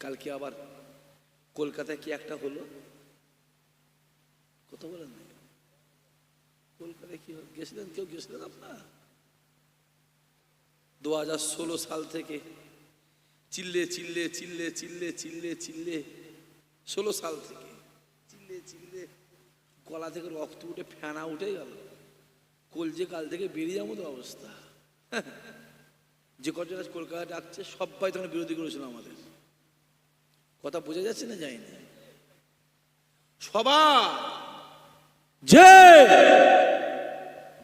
কালকে আবার কলকাতায় কি একটা হলো, কথা বলেন না, কলকাতায় কি গেছিলেন, কেউ গেছিলেন আপনার? 2016 সাল থেকে চিল্লে চিল্লে চিল্লে চিল্লে চিল্লে চিল্লে 16 সাল থেকে চিল্লে চিল্লে গলা থেকে রক্ত উঠে ফেনা উঠে গেল, কলজে কাল থেকে বেরিয়ে যাওয়ার মতো অবস্থা। যে কজন আজ কলকাতা ডাকছে সবাই তখন বিরোধী করেছিল আমাদের, কথা বোঝা যাচ্ছে না? যায়নি সবাই,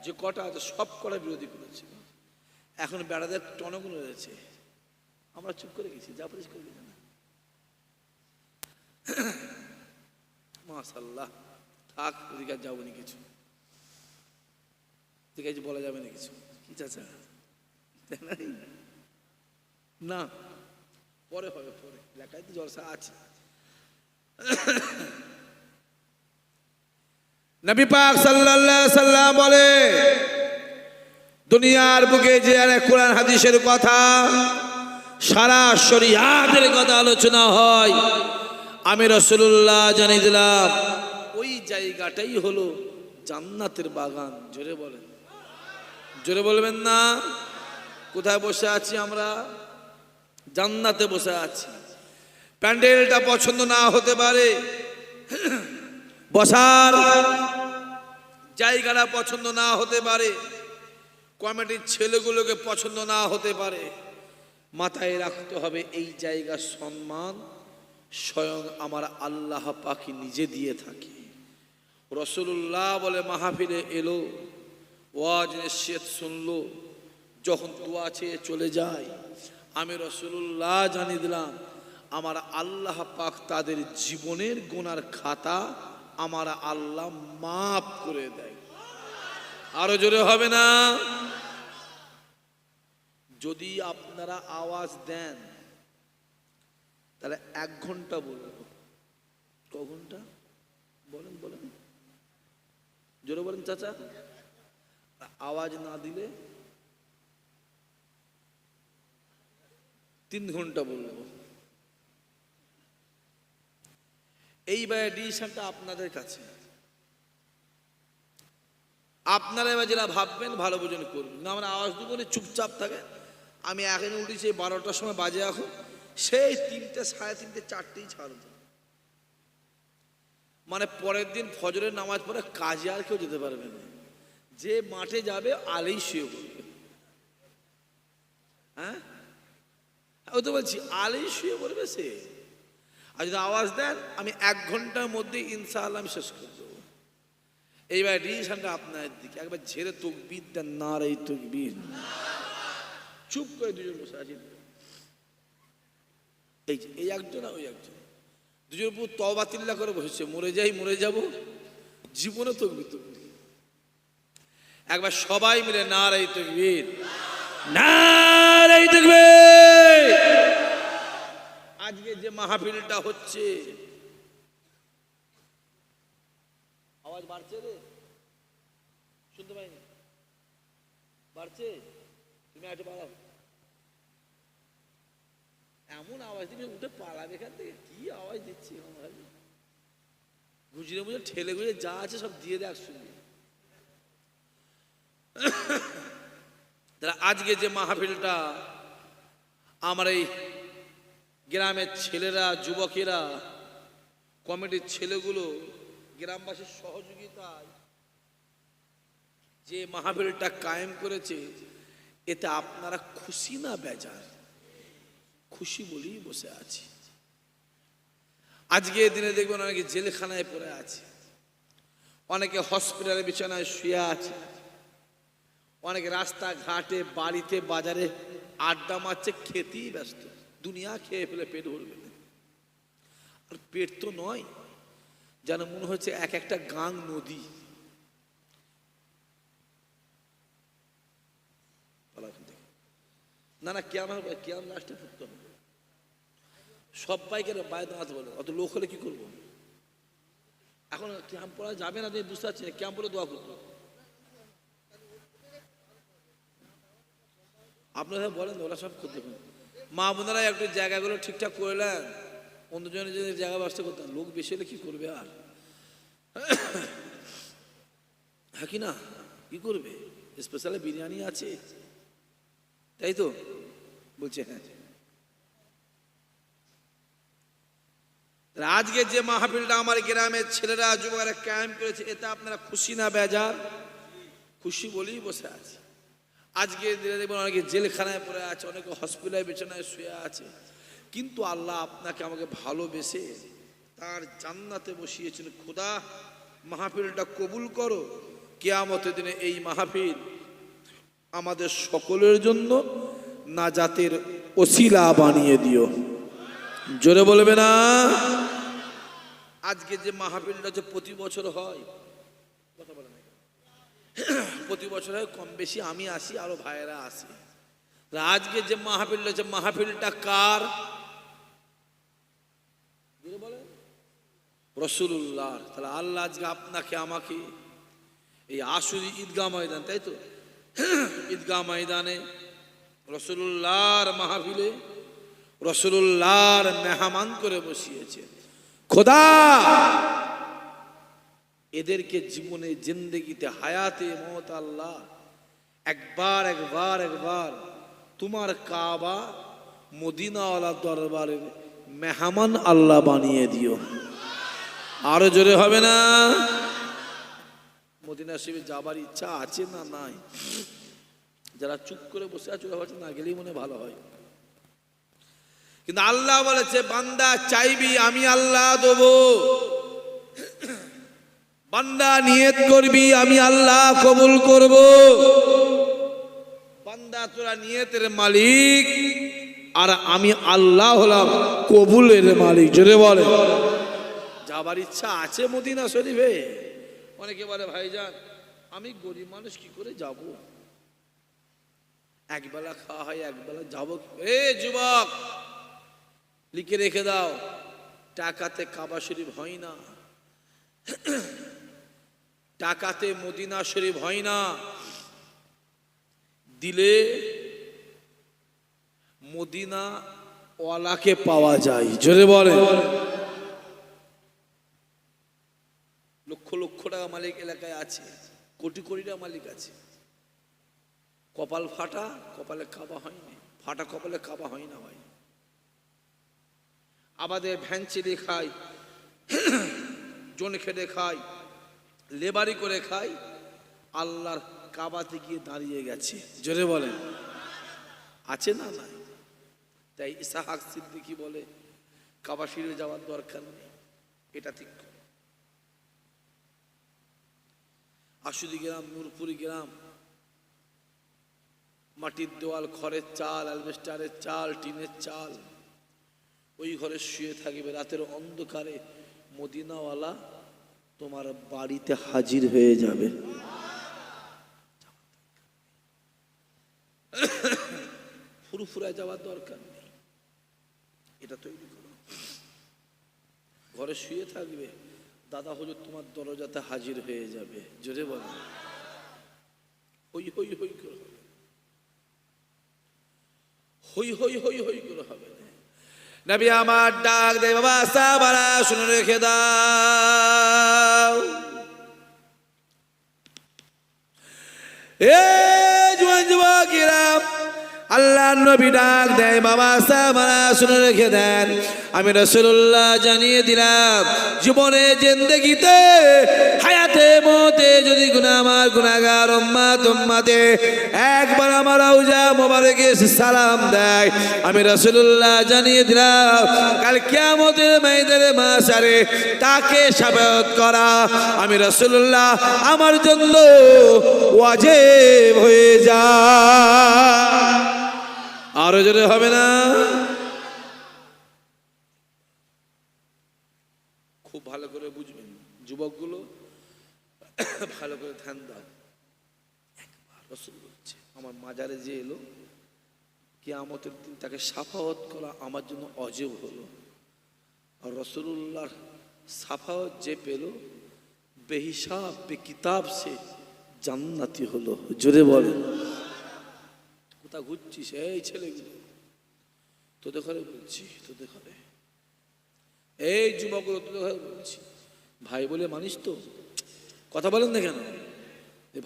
যে কটা আছে সব কটা বিরোধী করেছিল। এখন বেড়াদের টনগুলো রয়েছে, আমরা চুপ করে গেছি, যা পরিষ্কার করে গেছে না। মাশাআল্লাহ, থাক, ওদিকে আর যাবো না, কিছু ঠিক আছে, বলা যাবে না কিছু। কি চাচা না, পরে হবে, পরে লেখায় তো জলসা আছে। নবী পাক সাল্লাল্লাহু আলাইহি সাল্লাম বলে, দুনিয়ার বুকে যে আর কোরআন হাদিসের কথা, সারা শরিয়াতের কথা আলোচনা হয়, আমি রাসূলুল্লাহ জানিয়ে দিলাম ওই জায়গাটাই হলো জান্নাতের বাগান। জোরে বলেন, জোরে বলবেন না? কোথায় বসে আছি আমরা? জান্নাতে বসে আছি। প্যান্ডেলটা পছন্দ না হতে পারে, বসার জায়গাটা পছন্দ না হতে পারে, কমিটির ছেলেগুলোকে পছন্দ না হতে পারে, মাথায় রাখতে হবে এই জায়গার সম্মান স্বয়ং আমার আল্লাহ পাক নিজে দিয়ে থাকে। রাসূলুল্লাহ বলে, মাহফিলে এলো, ওয়াজ নসিহত শুনলো, যখন দোয়া চেয়ে চলে যায়, আমি রাসূলুল্লাহ জানিয়ে দিলাম আমার আল্লাহ পাক তাদের জীবনের গুনার খাতা আমার আল্লাহ মাফ করে দেয়। আরো জোরে হবে না? যদি আপনারা আওয়াজ দেন তাহলে 1 ঘন্টা বলবো। ক ঘন্টা বলেন? বলেন, জোরে বলেন চাচা। আওয়াজ না দিলে 3 ঘন্টা বলবো। এইবার ডিসিশনটা আপনাদের কাছে, আপনারা এবার যেটা ভাববেন ভালো বুঝুন করবেন না। আমরা আওয়াজ দিব না, চুপচাপ থাকে। আমি এখানে উঠেছি 12টার সময় বাজে, এখন সেই 3টে, 3:30, 4টেই ছাড়ব। মানে পরের দিন ফজরের নামাজ পড়ে কাজে আর কেউ যেতে পারবে না, যে মাঠে যাবে আলেই শুয়ে পড়বে। হ্যাঁ, ওই তো বলছি, আলেই শুয়ে পড়বে সে। আর যদি আওয়াজ দেন আমি 1 ঘন্টার মধ্যে ইনশাআল্লাহ আমি শেষ করে দেবো। এইবার ডিসিশনটা আপনার দিকে, একবার ঝেড়ে তাকবীর দেন, নারে তাকবীর। চুপ করে দুজন বসে আছি, এই একজন আর ওই একজন, দুজন পুরো তওবা তিল্লা করে বসেছে, মরে যাই মরে যাব, জীবনে তাকবীর তাকবীর। একবার সবাই মিলে নারে তাকবীর, নারে তাকবীর। আজকে যে মাহফিলটা হচ্ছে, আওয়াজ বাড়ছে রে, শুনতে পাইনি, বাড়ছে? তুমি একটু বাড়াও, এমন আওয়াজ দিবে উঠে পালাবে এখান থেকে। কি আওয়াজ দিচ্ছি, গুজরে মুজরে ঠেলে গুজরে যা আছে সব দিয়ে দেয় একসঙ্গে। আজকে যে মাহফিলটা, আমার এই গ্রামের ছেলেরা, যুবকেরা, কমিটির ছেলেগুলো, গ্রামবাসীর সহযোগিতায় যে মাহফিলটা কায়েম করেছে, এতে আপনারা খুশি না বেজার? খুশি বলেই বসে আছি। আজকে দিনে দেখবেন অনেকে জেলখানায় পড়ে আছে, অনেকে হসপিটালের বিছানায় শুয়ে আছে, অনেকে রাস্তাঘাটে, বাড়িতে, বাজারে আড্ডা মারছে, খেতেই ব্যস্ত। দুনিয়া খেয়ে ফেলে পেট ভরবে না। আর পেট তো নয়, যেন মনে হচ্ছে এক একটা গাং নদী। না না, কেমন হবে, কেমন লাস্টে ফুটতে হবে। সবাইকে বাইরে দাঁড়াতে বলে, অত লোক হলে কি করবো? এখন ক্যাম্প পড়া যাবে না, তুমি বুঝতে পারছি না, ক্যাম্প পড়ে দোয়া করবো। আপনারা বলেন, ওরা সব করতে পারেন। মা বোনেরা একটু জায়গাগুলো ঠিকঠাক করলেন, অন্যজনের যদি জায়গা ব্যবস্থা করতেন, লোক বেশি হলে কি করবে আর, হ্যাঁ কি না, কি করবে, স্পেশাল বিরিয়ানি আছে, তাই তো বলছে। হ্যাঁ, আজকে যে মাহফিলটা আমার গ্রামের ছেলেরা যুবকরা ক্যাম্প করেছে, এতে আপনারা খুশি না বেজার? খুশি বলেই বসে আছে। আজকে দেখবেন অনেকে জেলখানায় পড়ে আছে, অনেকে হসপিটালে বিছানায় শুয়ে আছে, কিন্তু আল্লাহ আপনাকে আমাকে ভালোবেসে তার জান্নাতে বসিয়েছেন। খোদা মাহফিলটা কবুল করো, কিয়ামতের দিনে এই মাহফিল আমাদের সকলের জন্য নাজাতের ওসিলা বানিয়ে দিও। জোরে বলবে না? আজকে যে মাহফিলটা যে প্রতি বছর হয়, কথা বলে না, প্রতি বছর হয় কম বেশি, আমি আসি আরো ভাইয়েরা আসে। আজকে যে মাহফিল হচ্ছে, মাহফিলটা কার? রাসূলুল্লাহ। তাহলে আল্লাহ আজকে আপনাকে আমাকে এই আশুরি ঈদগাহ ময়দান, তাই তো, ঈদগাহ ময়দানে রাসূলুল্লাহর মাহফিলে রাসূলুল্লাহর মেহমান করে বসিয়েছে। খোদা এদেরকে জীবনে জিন্দেগিতে হায়াতে মত আল্লাহ একবার একবার একবার তোমার কাবা মদিনাওয়ালা দরবারের মেহমান আল্লাহ বানিয়ে দিও। আরো জোরে হবে না? মদিনা শরীফে যাবার ইচ্ছা আছে না নাই? যারা চুপ করে বসে আছে ওরা হচ্ছে না গেলেই মনে ভালো হয়, কিন্তু আল্লাহ বলেছে বান্দা চাইবি আমি আল্লাহ দেবো, বান্দা নিয়ত করবি আমি আল্লাহ কবুল করব। বান্দা তোরা নিয়তের মালিক আর আমি আল্লাহ হলাম কবুলের মালিক। জোরে বলে যাবার ইচ্ছা আছে মদিনা শরীফে? অনেকে বলে ভাইজান আমি গরিব মানুষ কি করে যাব, একবেলা খাওয়া হয় একবেলা যাবো। এ যুবক লিখে রেখে দাও, টাকাতে কাবা শরীফ হয় না, টাকাতে মদিনা শরীফ হয় না, দিলে মদিনা ওয়ালাকে পাওয়া যায়। জোরে বলে লক্ষ লক্ষ টাকা মালিক এলাকায় আছে, কোটি কোটি টাকা মালিক আছে, কপাল ফাটা, কপালে কাবা হয়নি, ফাটা কপালে কাবা হয় না ভাই। আমাদের ভ্যান চেলে খাই, জন খেটে খাই, লেবারি করে খাই, আল্লাহর কাবাতে গিয়ে দাঁড়িয়ে গেছে। জোরে বলেন আছে না নাই? তাই ইসহাক সিদ্দিকী বলে কাবা শরীফে যাওয়ার দরকার নেই, এটা ঠিক। আশুদি গ্রাম, নূরপুরি গ্রাম, মাটির দেওয়াল, খড়ের চাল, অ্যালবেস্টারের চাল, টিনের চাল, ওই ঘরে শুয়ে থাকবে, রাতের অন্ধকারে মদিনাওয়ালা তোমার বাড়িতে হাজির হয়ে যাবে। ফুরফুরায় যাওয়ার দরকার নেই, এটা তৈরি করো। ঘরে শুয়ে থাকবে, দাদা হুজুর তোমার দরজাতে হাজির হয়ে যাবে। জোরে বলো হই হই হই করে হবে, হই হই হই হই করে হবে। নবী আমার ডাক দে বাবা সাহাবারা শুনে রেখে দাও, এ জওয়ান যুবকেরা আল্লাহ নবী ডাক দেয় বাবা সাহাবারা শুনে রেখে দেন, আমি রাসূলুল্লাহ জানিয়ে দিলাম জীবনে জিন্দেগিতে হায়াতে মতে যদি আমার গুনাহগার উম্মতে একবার আমার রওজা মোবারকে সালাম দেয়, আমি রাসূলুল্লাহ জানিয়ে দিলাম কাল কিয়ামতের ময়দানে মাশারে তাকে শাফাআত করা আমি রাসূলুল্লাহ আমার জন্য ওয়াজিব হয়ে যায়। আরো জোরে হবে না? খুব ভালো করে বুঝবেন যুবকগুলো, ভালো করে ধ্যান দাও। একবার রাসূল বলছে আমার মাজারে যে এলো কিয়ামতের দিন তাকে শাফাআত করা আমার জন্য ওয়াজিব হলো, আর রাসূলুল্লাহর শাফাআত যে পেল বেহিসাব বেকিতাব সে জান্নাতি হলো। জোরে বলেন কোথা ঘুরছিস এই ছেলেগুলো? তোদের ঘরে বলছি, তোদের ঘরে, এই যুবক তোদের ঘরে বলছি, ভাই বলে মানিস তো? কথা বলেন না কেন?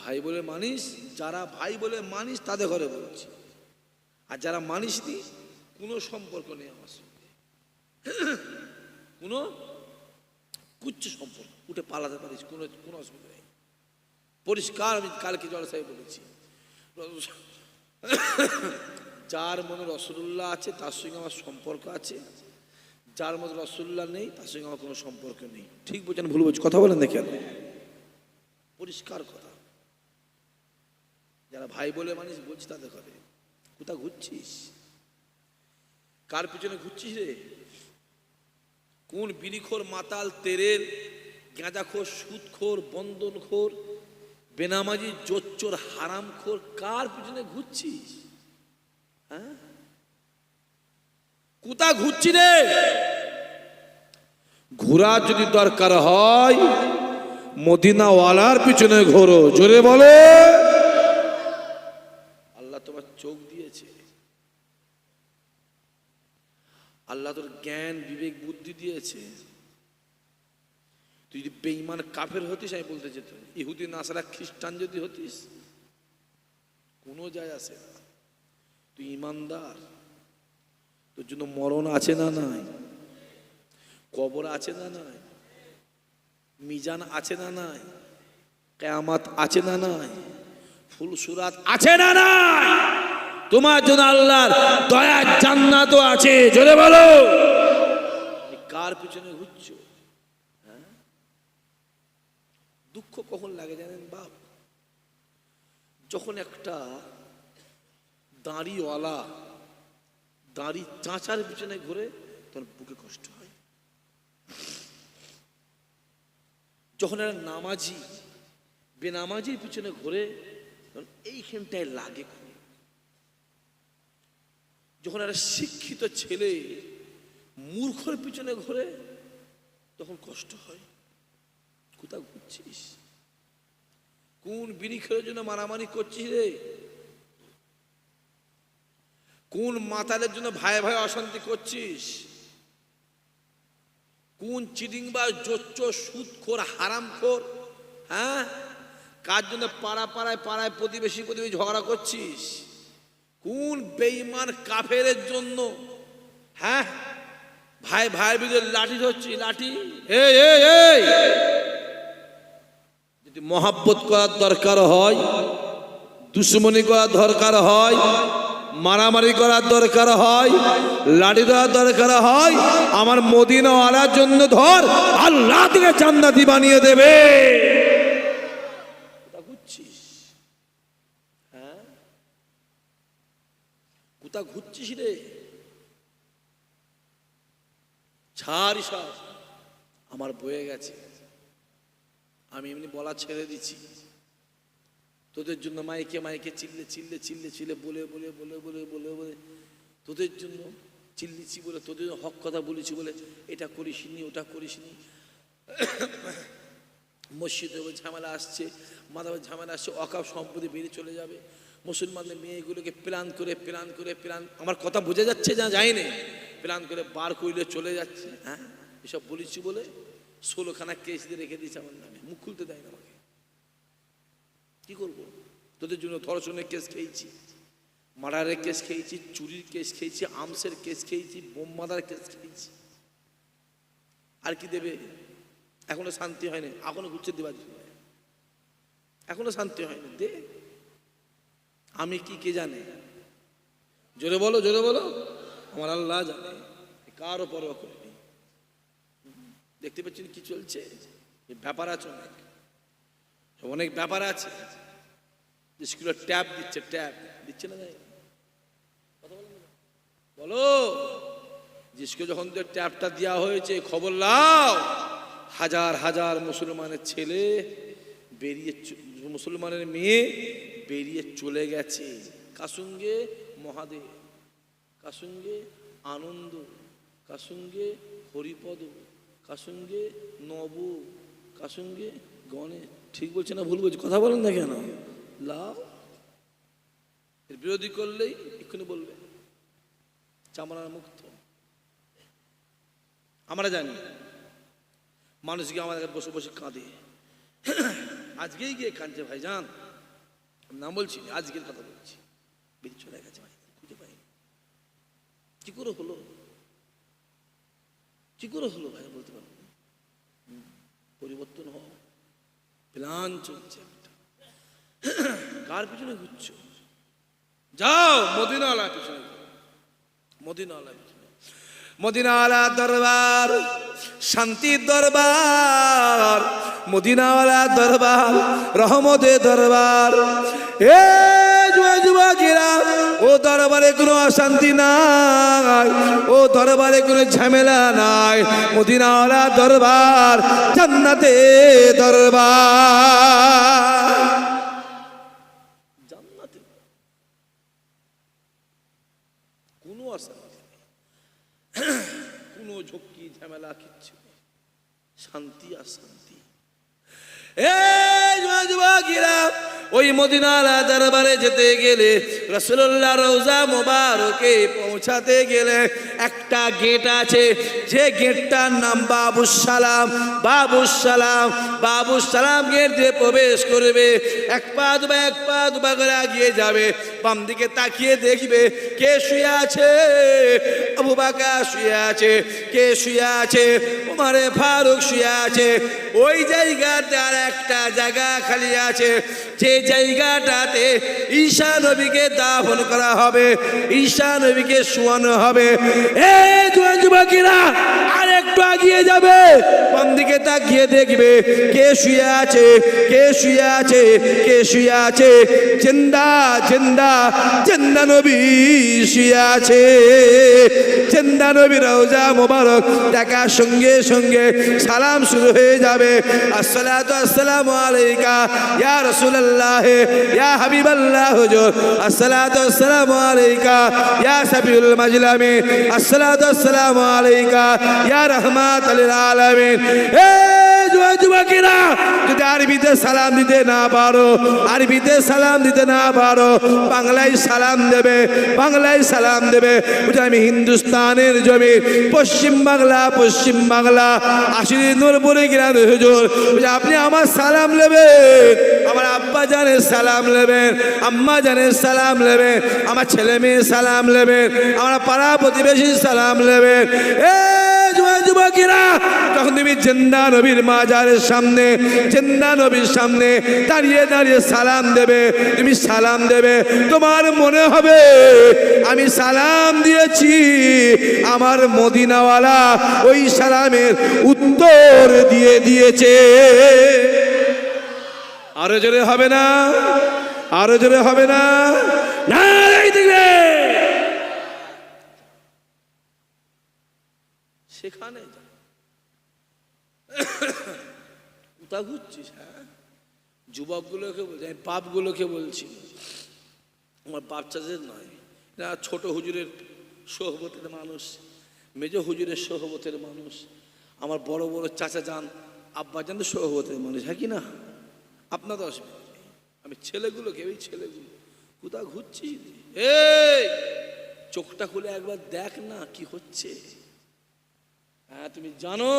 ভাই বলে মানিস? যারা ভাই বলে মানিস তাদের ঘরে বলছি, আর যারা মানিস নি কোনো সম্পর্ক নেই আমার সঙ্গে, কোনো কুচ্ছ সম্পর্ক, উঠে পালাতে পারিস, কোনো কোনো অসুবিধা নেই। পরিষ্কার আমি কালকে জলসায় বলেছি, যার মনে রসুল্লাহ আছে তার সঙ্গে আমার সম্পর্ক আছে, যার মধ্যে রসুল্লাহ নেই তার সঙ্গে আমার কোনো সম্পর্ক নেই। ঠিক বলছেন ভুল বলছি? কথা বলেন দেখেন, পরিষ্কার কথা। যারা ভাই বলে মানুষ বলছি তাদের ঘরে, কোথা ঘুরছিস? কার পিছনে ঘুরছিস রে? কোন বিড়িখোর, মাতাল, তেরের, গাঁজাখোর, সুদখোর, বন্ধনখোর, বেনামাজি, জোচ্চোর, হারামখোর, কার পিছনে ঘুরছিস? হ্যাঁ, কোথা ঘুরছি রে? ঘোরার যদি দরকার হয় মদিনাওয়ালার পিছনে ঘোরো। জোরে বলে, আল্লাহ তোমার চোখ দিয়েছে, আল্লাহ তোর জ্ঞান, বিবেক, বুদ্ধি দিয়েছে। তুই যদি বেঈমান কাফের হতিস, আমি বলতে যেত, ইহুদি, নাসারা, খ্রিস্টান যদি হতিস, কোনো যায় আসে না। তুই ইমানদার, তোর জন্য মরণ আছে না নাই? কবর আছে না নাই? মিজান আছে না নাই? কিয়ামত আছে না নাই? ফুলসুরাত আছে না নাই? তোমার জন্য আল্লাহর দয়ার জান্নাতও আছে। জোরে বলো, কার পিছনে ঘুরছো? হ্যাঁ, দুঃখ কখন লাগে জানেন বাপ? যখন একটা দাড়িওয়ালা দাড়ি চাঁচার পিছনে ঘুরে, তখন বুকে কষ্ট হয়। যখন একটা নামাজি বেনামাজির পিছনে ঘুরে, তখন এইখানটায় লাগে খুব। যখন একটা শিক্ষিত ছেলে মূর্খের পিছনে ঘুরে, তখন কষ্ট হয়। কোথা ঘুরছিস? কোন বিড়ি খেলের জন্য মারামারি করছিস রে? কোন মাতালের জন্য ভাই ভাই অশান্তি করছিস? কোন চিটিংবাজ, জোচ্চোর, সুদখোর, হারামখোর, হ্যাঁ, কার জন্য পাড়া পাড়ায় পাড়ায় প্রতিবেশী ঝগড়া করছিস? কোন বেঈমান কাফেরের জন্য, হ্যাঁ, ভাই ভাই বিদের লাঠি ধরছি, লাঠি? এই যদি মহাব্বত করার দরকার হয়, দুশ্মনী করার দরকার হয়, মারামারি করার দরকার হয়, লাঠি ধরার দরকার হয়, আমার মদিনাওয়ালার জন্য ধর, আল্লাহ থেকে জান্নাতি বানিয়ে দেবে। কোথা ঘুরছিস? হ্যাঁ, কোথা ঘুরছিস রে? ছাড় সব, আমার বয়ে গেছে, আমি এমনি বলা ছেড়ে দিচ্ছি। তোদের জন্য মাইকে মাইকে চিল্লে চিল্লে চিল্লে চিল্লে বলে বলে বলে বলে বলে বলে তোদের জন্য চিল্লিছি বলে, তোদের হক কথা বলেছি বলে, এটা করিসনি, ওটা করিসনি। মসজিদে ঝামেলা আসছে, মাথায় ঝামেলা আসছে, অকাপ সম্পত্তি বেরিয়ে চলে যাবে, মুসলমানদের মেয়েগুলোকে প্ল্যান করে প্ল্যান করে প্ল্যান, আমার কথা বোঝা যাচ্ছে না? যায়নি, প্ল্যান করে বার করলে চলে যাচ্ছে। হ্যাঁ, এসব বলেছি বলে 16খানা কেস দিয়ে রেখে দিয়েছে আমার নামে, মুখ খুলতে দেয় না আমাকে। কি করবো? তোদের জন্য ধর্ষণের কেস খেয়েছি, মার্ডারের কেস খেয়েছি, চুরির কেস খেয়েছি, আমসের কেস খেয়েছি, বোম মাদার কেস খেয়েছি। আর কি দেবে? এখনো শান্তি হয়নি, এখনো ঘুরছে দিবাজ, এখনো শান্তি হয়নি। দে, আমি কি কে জানে? জোরে বলো, জোরে বলো, আমার আল্লাহ জানে, কারও পরোয়া করিনি। দেখতে পাচ্ছেন কি চলছে? ব্যাপার আছে, অনেক অনেক ব্যাপার আছে। স্কুলের ট্যাব দিচ্ছে, ট্যাব দিচ্ছে না? কথা বলো, যে স্কুলে যখন ট্যাবটা দেওয়া হয়েছে, খবর লাও, হাজার হাজার মুসলমানের ছেলে বেরিয়ে, মুসলমানের মেয়ে বেরিয়ে চলে গেছে। কার সঙ্গে? মহাদেব, কার সঙ্গে? আনন্দ, কার সঙ্গে? হরিপদ, কার সঙ্গে? নব, কার সঙ্গে? গণেশ। ঠিক বলছে না ভুল বলছে? কথা বলেন না কেন? লাও, এর বিরোধী করলেই এক্ষুনি বলবে চামড়ার মুক্ত। আমরা জানি মানুষকে আমাদের বসে বসে কাঁদে, আজকেই গিয়ে কাঁদছে ভাইজান, নাম বলছি, আজকের কথা বলছি, বেরিয়ে চলে গেছে ভাই, খুঁজে পাই কি করে হলো, কি করে হলো ভাই বলতে পারবো। পরিবর্তন হওয়া প্ল্যান চলছে একটা, কার পিছনে ঘুরছো? যাও মদিনাওয়ালার পিছনে, মদিনাওয়ালার পিছনে, মদিনাওয়ালা দরবার, শান্তির দরবার, মদিনাওয়ালা দরবার, রহমতের দরবার। এ যুবকেরা, ও দরবারে কোনো অশান্তি নাই, ও দরবারে কোনো ঝামেলা নাই। মদিনাওয়ালা দরবার জান্নাতে দরবার, জান্নাতে কোনো অশান্তি নেই, কোনো ঝক্কি ঝামেলা কিচ্ছু নেই, শান্তি আর শান্তি। ওই মদিনাওয়ালা দরবারে যেতে গেলে, রাসূলুল্লাহ রওজা মোবারকে পৌঁছাতে গেলে একটা গেট আছে, যে গেটটার নাম বাবুস সালাম। বাবুস সালাম, বাবুস সালাম গেট দিয়ে প্রবেশ করবে, এক পা দুপা করে এগিয়ে যাবে, বাম দিকে তাকিয়ে দেখবে কে শুয়ে আছে। আবু বকর শুয়ে আছে, কে শুয়ে আছে? ওমর ফারুক শুয়ে আছে। ওই জায়গাতে আর একটা জায়গা খালি আছে, যে জায়গাটাতে ঈসা নবীকে দাফন করা হবে, ঈসা নবীকে শোয়ানো হবে। এই যুবকেরা আর একটু এগিয়ে যাবে, বাম দিকে তাকিয়ে দেখবে কে শুয়ে আছে, কে শুয়ে আছে, কে শুয়ে আছে? জিন্দা জিন্দা জিন্দা নবী শুয়ে আছে। জিন্দা নবী রওজা মোবারক দেখার সঙ্গে সঙ্গে সালাম শুরু হয়ে যাবে। আসসালাতু আসসালামু আলাইকা ইয়া রাসূলুল্লাহ ইয়া হাবিবাল্লাহ হুজুর, আসসালাতু আসসালামু আলাইকা ইয়া সাফিউল মাজলামি, আসসালাতু আসসালামু আলাইকা ইয়া রাহমাতাল লিল আলামিন। যুবকেরা, যদি আরবিতে সালাম দিতে না পারো, আরবিতে সালাম দিতে না পারো, বাংলায় সালাম দেবে, বাংলায় সালাম দেবে। আমি হিন্দুস্তানের জমি, পশ্চিম বাংলা আশির নূরপুরে গ্রামে হুজুর, আপনি আমার সালাম নেবেন, আমার আব্বা জানের সালাম নেবেন, আম্মা জানের সালাম নেবেন, আমার ছেলে মেয়ের সালাম নেবেন, আমার পাড়া প্রতিবেশীর সালাম নেবেন। যুবকেরা, তখন তুমি জিন্দা নবীর মাজারের সামনে, জিন্দা নবীর সামনে দাঁড়িয়ে দাঁড়িয়ে সালাম দেবে। তুমি সালাম দেবে, তোমার মনে হবে আমি সালাম দিয়েছি, আমার মদিনাওয়ালা ওই সালামের উত্তর দিয়ে দিয়েছে। আরো জোরে হবে না? আরো জোরে হবে না? নারায়ে তাকবীর। সেখানে কোথা ঘুরছিস? হ্যাঁ, যুবকগুলোকে বলছি, আমি বাপগুলোকে বলছি, আমার বাচ্চাদের নয়, না ছোট হুজুরের সোহবতের মানুষ, মেজ হুজুরের সোহবতের মানুষ, আমার বড় বড় চাচা যান, আব্বা যান সোহবতের মানুষ, হ্যাঁ কি না? আপনাদের অসুবিধা নেই। আমি ছেলেগুলোকে, ওই ছেলেগুলো কোথা ঘুরছিস? এই চোখটা খুলে একবার দেখ না কি হচ্ছে। হ্যাঁ, তুমি জানো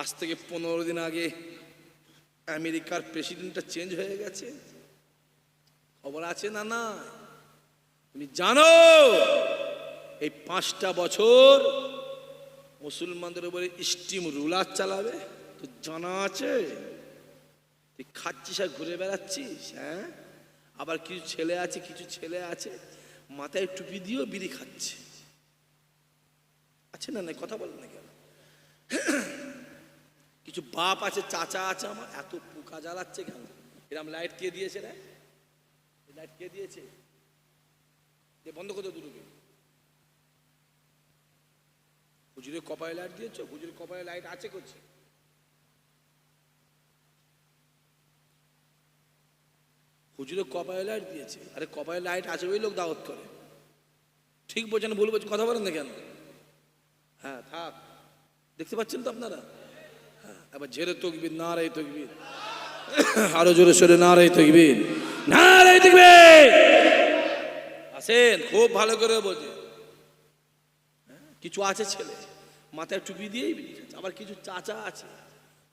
আজ থেকে 15 দিন আগে আমেরিকার প্রেসিডেন্টটা চেঞ্জ হয়ে গেছে, খবর আছে না? না, তুমি জানো এই 5টা বছর মুসলমানদের উপরে স্টিম রুলার চালাবে, তো জানা আছে? তুই খাচ্ছিস আর ঘুরে বেড়াচ্ছিস। হ্যাঁ, আবার কিছু ছেলে আছে, কিছু ছেলে আছে মাথায় টুপি দিয়েও বিড়ি খাচ্ছে, আছে না? নাই, কথা বলেন না কেন? কিছু বাপ আছে, চাচা আছে, আমার এত পোকা জ্বালাচ্ছে কেন? এরকম লাইট কে দিয়েছে রে? লাইট কে দিয়েছে? বন্ধ করে দুটোকে। হুজুরের কপালে লাইট দিয়েছ? হুজুরের কপালে লাইট আছে করছে? হুজুরের কপালে লাইট দিয়েছে। আরে কপালে লাইট আছে ওই লোক দাওয়াত করে। ঠিক বলছেন, ভুল বলছেন? কথা বলেন না কেন? হ্যাঁ, থাক, দেখতে পাচ্ছেন তো আপনারা? হ্যাঁ, এবার জেরে তাকবীর, নারায়ে তাকবীর, আরো জোরে সোরে নারায়ে তাকবীর, নারায়ে তাকবীর। আসেন, খুব ভালো করে বোঝে। কিছু আছে ছেলে মাথায় টুপি দিয়েই বিড়ি খাচ্ছে, আবার কিছু চাচা আছে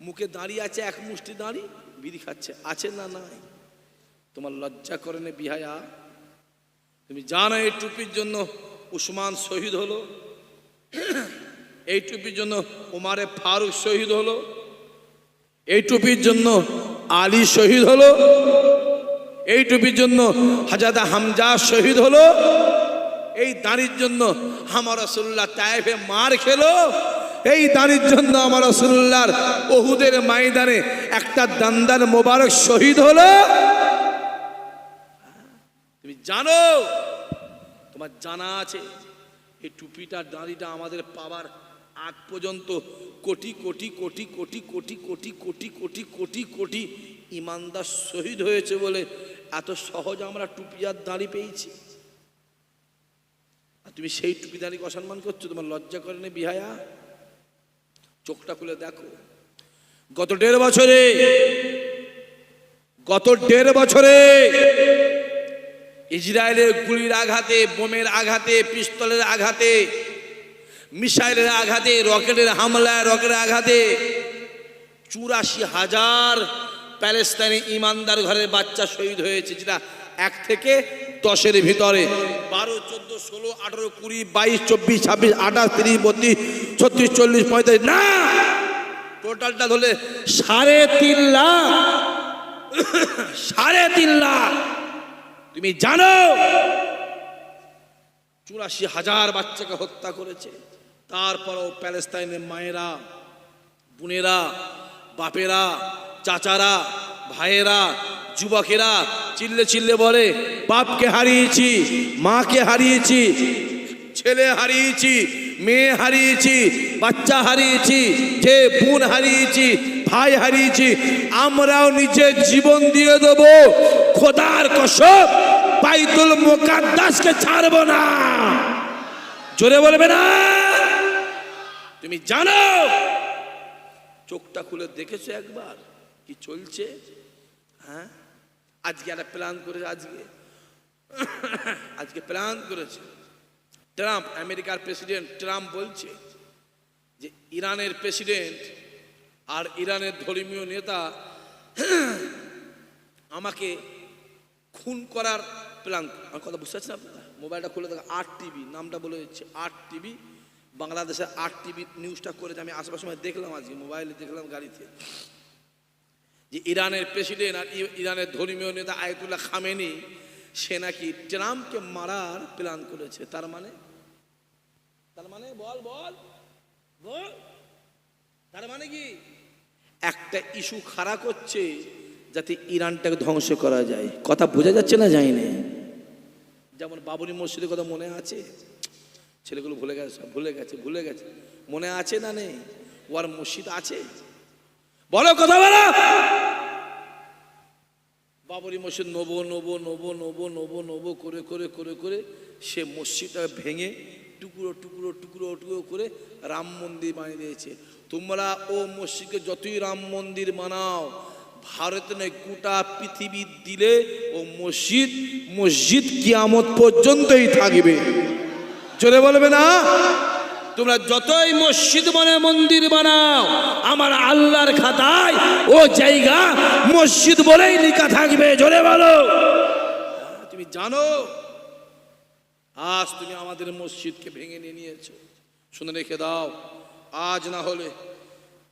মুখে দাঁড়িয়ে আছে, এক মুষ্টি দাঁড়ি বিড়ি খাচ্ছে, আছে না নাই? তোমার লজ্জা করে না বিহায়া? তুমি জানো এই টুপির জন্য উসমান শহীদ হলো, এই টুপির জন্য উমারে ফারুক শহীদ হলো, এই টুপির জন্য আলী শহীদ হলো, এই টুপির জন্য হাজরত হামজা শহীদ হলো, এই দাঁড়ির জন্য আমার রাসূলুল্লাহ তায়েফে মার খেলো, এই দাঁড়ির জন্য আমার রাসূলুল্লাহর উহুদের ময়দানে একটা দান্দার মোবারক শহীদ হলো। তুমি জানো, তোমার জানা আছে এই টুপিটা দাঁড়িটা আমাদের পাওয়ার আগ পর্যন্ত কোটি কোটি কোটি কোটি কোটি কোটি কোটি কোটি কোটি কোটি ইমানদার শহীদ হয়েছে বলে এত সহজ আমরা টুপি আর দাঁড়ি পেয়েছি। আর তুমি সেই টুপি দাঁড়িকে অসম্মান করছো, তোমার লজ্জা করে না বিহায়া? চোখটা খুলে দেখো, গত 1.5 বছরে ইসরায়েলের গুলির আঘাতে, বোমের আঘাতে, পিস্তলের আঘাতে, মিসাইলের আঘাতে, রকেটের হামলায়, রকেটের আঘাতে 84,000 প্যালেস্তাইনি ইমানদার ঘরের বাচ্চা শহীদ হয়েছে, যেটা 1 থেকে 10-এর ভিতরে 12, 14, 16, 18, 20, 22, 24, 26, 28, 30, 32, 36, 40, 45 না, টোটালটা ধরলে 3.5 লাখ। 3.5 লাখ। তুমি জানো 84,000 বাচ্চাকে হত্যা করেছে। তারপরও প্যালেস্তাইনের মায়েরা, বোনেরা, বাপেরা, চাচারা, ভাইয়েরা, যুবকেরা চিল্লে চিল্লে বলে, বাপকে হারিয়েছি, মাকে হারিয়েছি, ছেলে হারিয়েছি, মেয়ে হারিয়েছি, বাচ্চা হারিয়েছি, যে বোন হারিয়েছি, ভাই হারিয়েছি, আমরাও নিজের জীবন দিয়ে দেব, খোদার কসম বাইতুল মুকাদ্দাসকে ছাড়বো না। জোরে বলবে না? তুমি জানো, চোখটা খুলে দেখেছো একবার কি চলছে? হ্যাঁ, আজকে একটা প্ল্যান করেছে, আজকে প্ল্যান করেছে ট্রাম্প, আমেরিকার প্রেসিডেন্ট ট্রাম্প বলছে যে ইরানের প্রেসিডেন্ট আর ইরানের ধর্মীয় নেতা আমাকে খুন করার প্ল্যান। আমার কথা বুঝতে পারছেন আপনারা? মোবাইলটা খুলে দেখো, 8 টিভি নামটা বলে দিচ্ছে, 8 টিভি, বাংলাদেশের 8 টিভি নিউজটা করেছে। আমি আসার সময় দেখলাম, আজকে মোবাইলে দেখলাম গাড়িতে, যে ইরানের প্রেসিডেন্ট আর ইরানের ধর্মীয় নেতা আয়াতুল্লাহ খামেনি সে নাকি ট্রাম্পকে মারার প্ল্যান করেছে। তার মানে বল বল বল, তার মানে কি? একটা ইস্যু খাড়া করছে যাতে ইরানটাকে ধ্বংস করা যায়। কথা বোঝা যাচ্ছে না? যায়নি? যেমন বাবরি মসজিদের কথা মনে আছে? ছেলেগুলো ভুলে গেছে, মনে আছে না নেই? ওর মসজিদ আছে, বলো কথা বলো। বাবরি মসজিদ নবো করে করে করে করে সে মসজিদটা ভেঙে টুকরো টুকরো টুকরো টুকরো করে রাম মন্দির বানিয়ে দিয়েছে। তোমরা ও মসজিদকে যতই রাম মন্দির বানাও, ভারত নয় গোটা পৃথিবী দিলে ও মসজিদ কিয়ামত পর্যন্তই থাকবে। জোরে বলবে না? তোমরা যতই মসজিদ মন্দির বানাও, আমার আল্লাহর খাতায় ও জায়গা মসজিদ বলেই লেখা থাকবে। জোরে বলো। তুমি জানো, আজ তুমি আমাদের মসজিদকে ভেঙে নিয়েছো। শুনে রেখে দাও, আজ না হলে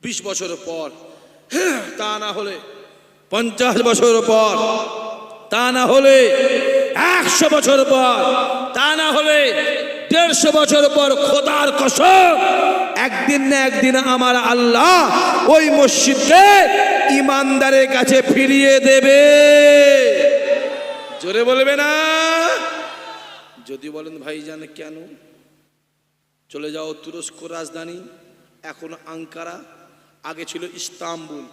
20 বছর পর, তা না হলে 50 বছর পর, তা না হলে 100 বছর পর, তা না হলে 150 বছর পর, খোদার কসম একদিন না একদিন আমার আল্লাহ ওই মসজিদকে ইমানদারের কাছে ফিরিয়ে দেবে। জোরে বলবে না? যদি বলেন ভাইজান কেন, চলে যাও তুরস্ক রাজধানী, এখন আঙ্কারা, আগে ছিল ইস্তাম্বুল।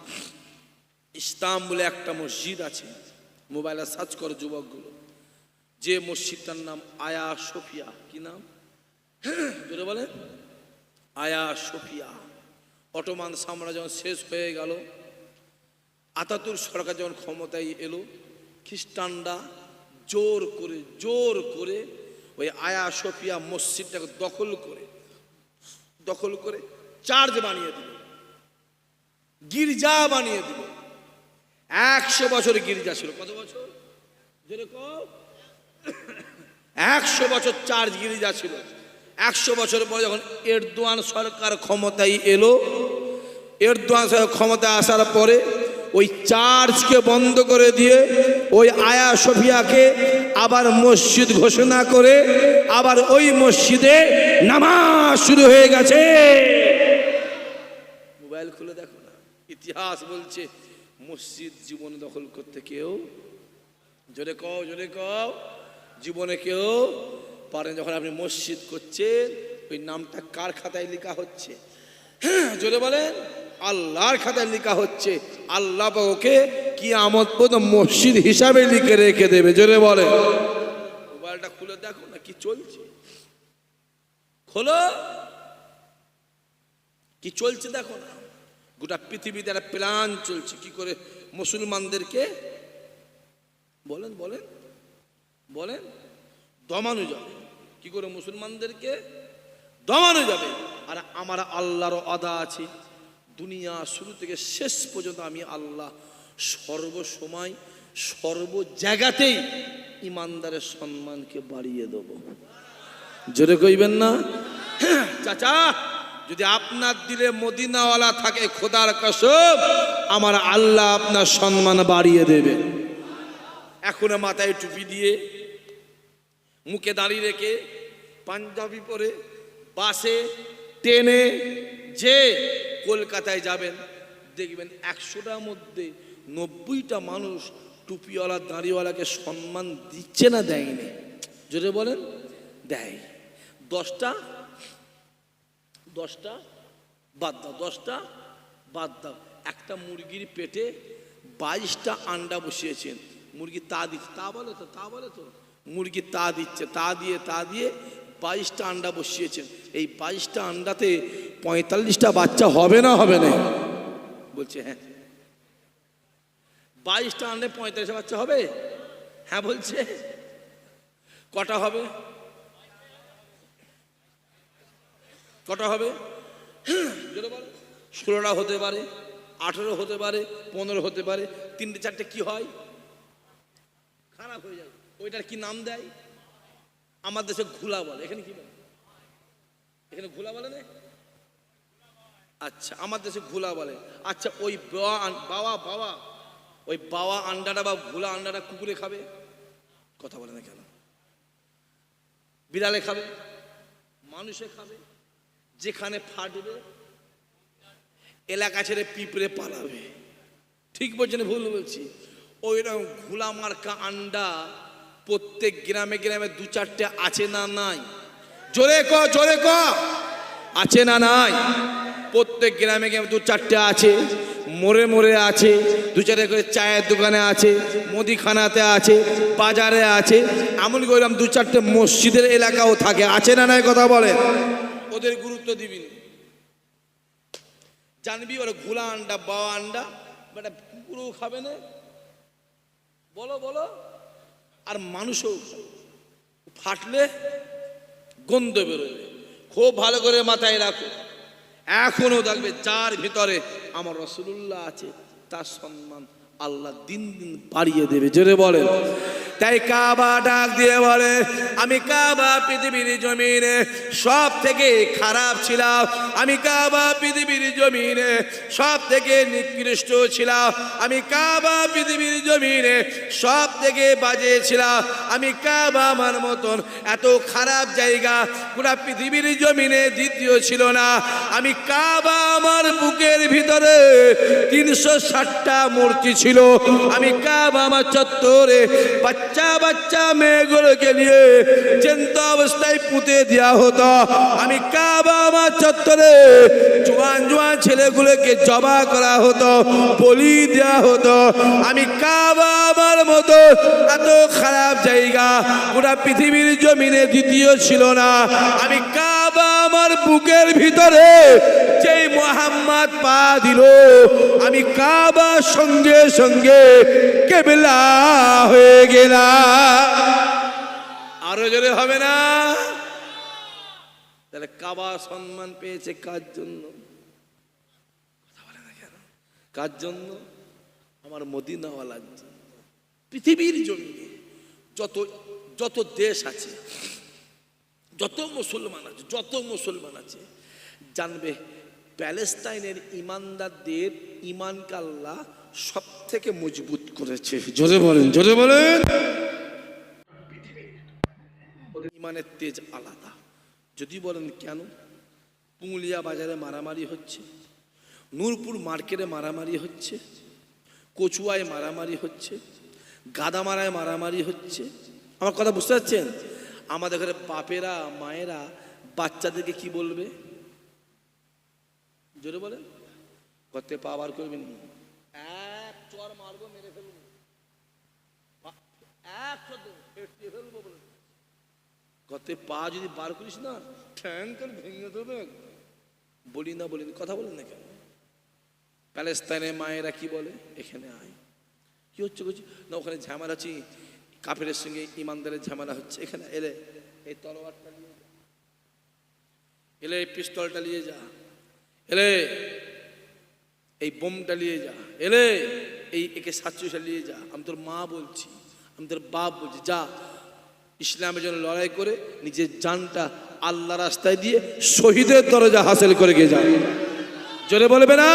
ইস্তাম্বুলে একটা মসজিদ আছে, মোবাইলে সার্চ করো যুবকগুলো, যে মসজিদটার নাম আয়া সোফিয়া। কি নাম? জোরে বলে, আয়া সোফিয়া। অটোমান সাম্রাজ্য যখন শেষ হয়ে গেল, আতাতুর সরকার যখন ক্ষমতায় এলো, খ্রিস্টানরা জোর করে ওই আয়া সোফিয়া মসজিদটাকে দখল করে দখল করে চার্চ বানিয়ে দিল, গির্জা বানিয়ে দিল। 100 বছর গির্জা ছিল। কত বছর? যেরকম 100 বছর চার্চ গির্জা ছিল। 100 বছর পরে যখন এরদোয়ান সরকার ক্ষমতায় এলো, এরদোয়ান সরকার ক্ষমতায় আসার পরে ওই চার্চকে বন্ধ করে দিয়ে ওই আয়া সোফিয়াকে আবার মসজিদ ঘোষণা করে আবার ওই মসজিদে নামাজ শুরু হয়ে গেছে। মোবাইল খুলে দেখো না, ইতিহাস বলছে মসজিদ জীবন দখল করতে কেউ, জোরে কও, জীবনে কেউ পারেন। যখন আপনি মসজিদ করছেন ওই নামটা কার খাতায় লেখা হচ্ছে? জোরে বলেন, আল্লাহর খাতায় লেখা হচ্ছে। আল্লাহ ওকে কিয়ামত পর্যন্ত মসজিদ হিসাবে লিখে রেখে দেবে। জোরে বলে। মোবাইলটা খুলে দেখো না কি চলছে, খোলো কি চলছে দেখো না। গোটা পৃথিবীতে একটা প্ল্যান চলছে কি করে মুসলমানদেরকে বলেন বলেন বলেন দমানো যাবে, কি করে মুসলমানদেরকে দমানো যাবে। আর আমার আল্লাহর ওয়াদা আছে, দুনিয়া শুরু থেকে শেষ পর্যন্ত আমি আল্লাহ সর্বসময় সর্ব জায়গাতেই ইমানদারের সম্মানকে বাড়িয়ে দেব। জোরে কইবেন না? চাচা, যদি আপনার দিলে মদিনাওয়ালা থাকে, খোদার কসম আমার আল্লাহ আপনার সম্মান বাড়িয়ে দেবে। এখন মাথায় টুপি দিয়ে, মুখে দাঁড়িয়ে রেখে, পাঞ্জাবি পরে বাসে ট্রেনে যে কলকাতায় যাবেন, দেখবেন 100টার মধ্যে 90টা মানুষ টুপিওয়ালা দাঁড়িওয়ালাকে সম্মান দিচ্ছে না দেয়নি? যদি বলেন দেয়। 10টা বাদ দাও, 10টা বাদ দাও। একটা মুরগির পেটে 22টা আন্ডা বসিয়েছেন, মুরগি তা দিচ্ছে, তা বলে তো মুরগি তা দিচ্ছে, তা দিয়ে 22টা আন্ডা বসিয়েছেন। এই 22টা আন্ডাতে 45টা বাচ্চা হবে না হবে না? বলছে হ্যাঁ। 22টা আন্ডে 45টা বাচ্চা হবে? হ্যাঁ বলছে। কটা হবে? 16টা হতে পারে, 18 হতে পারে, 15 হতে পারে। 3টে 4টে কি হয়? খারাপ হয়ে যায়। ওইটার কি নাম দেয়? আমার দেশে ঘুলা বলে। এখানে কি বলে? এখানে ঘুলা বলে না? আচ্ছা, আমার দেশে ঘুলা বলে। আচ্ছা, ওই বাবা ওই বাবা আন্ডাটা বা ঘুলা আন্ডাটা কুকুরে খাবে? কথা বলে না কেন? বিড়ালে খাবে, মানুষে খাবে। যেখানে ফাটবে এলাকা ছেড়ে পিঁপড়ে পালাবে। ঠিক বলছেন ভুল বলছি? ওইরকম ঘুলা মার্কা আন্ডা প্রত্যেক গ্রামে গ্রামে 2-4টে আছে না নাই? জোরে ক আছে না নাই? প্রত্যেক গ্রামে গ্রামে 2-4টে আছে, মোড়ে আছে, 2-4টে করে চায়ের দোকানে আছে, মুদিখানাতে আছে, বাজারে আছে। এমনকি ওইরকম 2-4টে মসজিদের এলাকাও থাকে। আছে না নাই? কথা বলে। ওদের গুরুত্ব দিবি না, জানবি ওরা ঘোলা আন্ডা বাবা আন্ডা বেটা কুকুরও খাবে না। বলো। আর মানুষও ফাটলে গন্ধ বেরোবে। খুব ভালো করে মাথায় রাখো। এখনো দেখবে যার ভিতরে আমার রাসূলুল্লাহ আছে তার সম্মান আল্লাহ দিন দিন বাড়িয়ে দেবে। জোরে বলেন। তাই কাবা ডাক দিয়ে বলে, আমি কাবা পৃথিবীর জমিনে সব থেকে খারাপ ছিলাম, আমি কাবা পৃথিবীর জমিনে সব থেকে নিকৃষ্ট ছিলাম, আমি কাবা পৃথিবীর জমিনে সব থেকে বাজে ছিলাম, আমি কাবা আমার মতন এত খারাপ জায়গা পুরা পৃথিবীর জমিনে দ্বিতীয় ছিল না। আমি কাবা আমার বুকের ভিতরে 360টা মূর্তি ছিল। আমি কাবা আমার চত্বরে বাচ্চা মেয়েগুলোকে নিয়ে জ্যান্ত অবস্থায় পুঁতে দেওয়া হতো। আমি কাবা আমার চত্বরে জোয়ান ছেলেগুলোকে জবা করা হতো, বলি দেওয়া হতো। আমি কাবা আমার মতো এত খারাপ জায়গা পুরা পৃথিবীর জমিনে দ্বিতীয় ছিল না। আমি কাবা আমার বুকের ভিতরে যেই মুহাম্মদ পা দিল, আমি কাবার সঙ্গে সঙ্গে কিবলা হয়ে গেলাম। আরো জোরে হবে না? তাহলে কাবা সম্মান পেয়েছে কার জন্য? কথা বলে না কেন? কার জন্য? আমার মদিনাওয়ালার জন্য। পৃথিবীর জমিনে যত যত দেশ আছে, যত মুসলমান আছে জানবে প্যালেস্টাইনের ইমানদারদের ইমানকে আল্লাহ সব থেকে মজবুত করেছে। জোরে বলেন, জোরে বলেন। ইমানের তেজ আলাদা। যদি বলেন কেন? পুংলিয়া বাজারে মারামারি হচ্ছে, নূরপুর মার্কেটে মারামারি হচ্ছে, কচুয়ায় মারামারি হচ্ছে, গাদামারায় মারামারি হচ্ছে। আমার কথা বুঝতে পারছেন? আমাদের ঘরে বাপেরা মায়েরা বাচ্চাদেরকে কি বলবে? জোরে বলেন। করতে পা বার করবেন, এক চর মারবো, মেরে ফেলবো, এক ফেলবো বলে। করতে পা যদি বার করিস না, ঠ্যাং করে ভেঙে দেবে। বলিনি, কথা বলেন না কেন? প্যালেস্তাইনের মায়েরা কি বলে? এখানে আয়। কি হচ্ছে বলছি না, ওখানে ঝামেলা আছে, কাফেরের সঙ্গে ইমানদারের ঝামেলা হচ্ছে। এখানে এলে এই তলোয়ারটা নিয়ে যা, এলে এই পিস্তলটা নিয়ে যা, এলে এই বোমটা নিয়ে যা, এলে এই একে 47 নিয়ে যা। আমি তোর মা বলছি, আমি তোর বাপ বলছি, যা ইসলামের জন্য লড়াই করে নিজের জানটা আল্লাহ রাস্তায় দিয়ে শহীদের দরজা হাসিল করে গিয়ে যা। জোরে বলবে না?